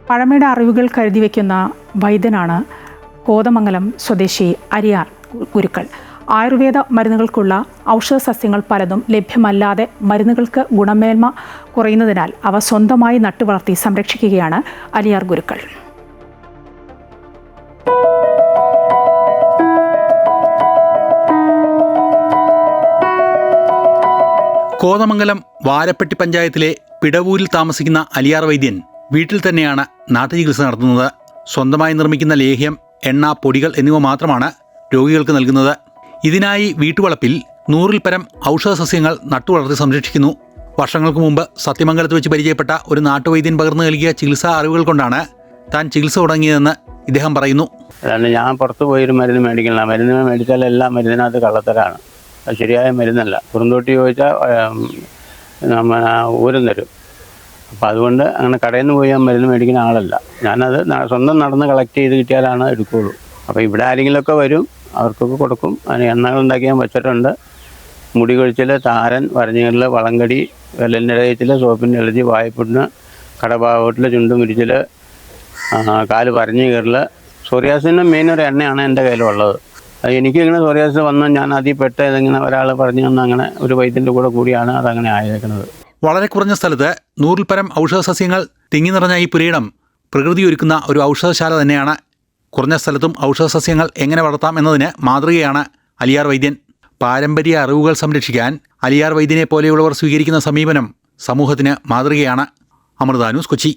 പഴമയുടെ അറിവുകൾ കരുതി വയ്ക്കുന്ന വൈദ്യനാണ് കോതമംഗലം സ്വദേശി അരിയാർ ഗുരുക്കൾ. ആയുർവേദ മരുന്നുകൾക്കുള്ള ഔഷധ സസ്യങ്ങൾ പലതും ലഭ്യമല്ലാതെ മരുന്നുകൾക്ക് ഗുണമേന്മ കുറയുന്നതിനാൽ അവ സ്വന്തമായി നട്ടുവളർത്തി സംരക്ഷിക്കുകയാണ് അരിയാർ ഗുരുക്കൾ. കോതമംഗലം വാരപ്പെട്ടി പഞ്ചായത്തിലെ പിടവൂരിൽ താമസിക്കുന്ന അലിയാർ വൈദ്യൻ വീട്ടിൽ തന്നെയാണ് നാട്ടുചികിത്സ നടത്തുന്നത്. സ്വന്തമായി നിർമ്മിക്കുന്ന ലേഹ്യം, എണ്ണ, പൊടികൾ എന്നിവ മാത്രമാണ് രോഗികൾക്ക് നൽകുന്നത്. ഇതിനായി വീട്ടുവളപ്പിൽ 100-ൽ പരം ഔഷധ സസ്യങ്ങൾ നട്ടുവളർത്തി സംരക്ഷിക്കുന്നു. വർഷങ്ങൾക്ക് മുമ്പ് സത്യമംഗലത്ത് വെച്ച് പരിചയപ്പെട്ട ഒരു നാട്ടുവൈദ്യൻ പകർന്നു നൽകിയ ചികിത്സാ അറിവുകൾ കൊണ്ടാണ് താൻ ചികിത്സ തുടങ്ങിയതെന്ന് ഇദ്ദേഹം പറയുന്നു. ഞാൻ പുറത്ത് പോയൊരു മരുന്ന് മേടിക്കണില്ല. മരുന്ന് മേടിച്ചാൽ എല്ലാം മരുന്നിനകത്ത് കള്ളത്തരാണ്. അത് ശരിയായ മരുന്നല്ല. കുറുന്തോട്ടി ചോദിച്ചാൽ ഊരം തരും. അപ്പം അതുകൊണ്ട് അങ്ങനെ കടയിൽ നിന്ന് പോയി ആ മരുന്ന് മേടിക്കുന്ന ആളല്ല. ഞാനത് സ്വന്തം നടന്ന് കളക്ട് ചെയ്ത് കിട്ടിയാലാണ് എടുക്കുകയുള്ളൂ. അപ്പോൾ ഇവിടെ ആരെങ്കിലുമൊക്കെ വരും, അവർക്കൊക്കെ കൊടുക്കും. അതിന് എണ്ണകളുണ്ടാക്കി ഞാൻ വെച്ചിട്ടുണ്ട്. മുടി കൊഴിച്ചിൽ, താരൻ, വരഞ്ഞീരൽ, വളങ്കടി, വിരലിൻ്റെ ഇടയച്ചിൽ, സോപ്പിൻ്റെ എളുതി, വായ്പുണ്ണ്, കടഭാവട്ടിൽ, ചുണ്ടും മുരിച്ചിൽ, കാല് വരഞ്ഞു കയറൽ. സോറിയാസിൻ്റെ മെയിൻ ഒരു എണ്ണയാണ് എൻ്റെ കയ്യിലുള്ളത്. എനിക്കിങ്ങനെ സോറിയാസ് വന്ന് ഞാൻ അതിൽ പെട്ട് ഇതെങ്ങനെ ഒരാൾ പറഞ്ഞു തന്ന അങ്ങനെ ഒരു വൈദ്യൻ്റെ കൂടിയാണ് അതങ്ങനെ ആയേക്കുന്നത്. വളരെ കുറഞ്ഞ സ്ഥലത്ത് 100-ൽ പരം ഔഷധ സസ്യങ്ങൾ തിങ്ങി നിറഞ്ഞ ഈ പുരയിടം പ്രകൃതി ഒരുക്കുന്ന ഒരു ഔഷധശാല തന്നെയാണ്. കുറഞ്ഞ സ്ഥലത്തും ഔഷധ സസ്യങ്ങൾ എങ്ങനെ വളർത്താം എന്നതിന് മാതൃകയാണ് അലിയാർ വൈദ്യൻ. പാരമ്പര്യ അറിവുകൾ സംരക്ഷിക്കാൻ അലിയാർ വൈദ്യനെ പോലെയുള്ളവർ സ്വീകരിക്കുന്ന സമീപനം സമൂഹത്തിന് മാതൃകയാണ്. അമൃത ന്യൂസ്, കൊച്ചി.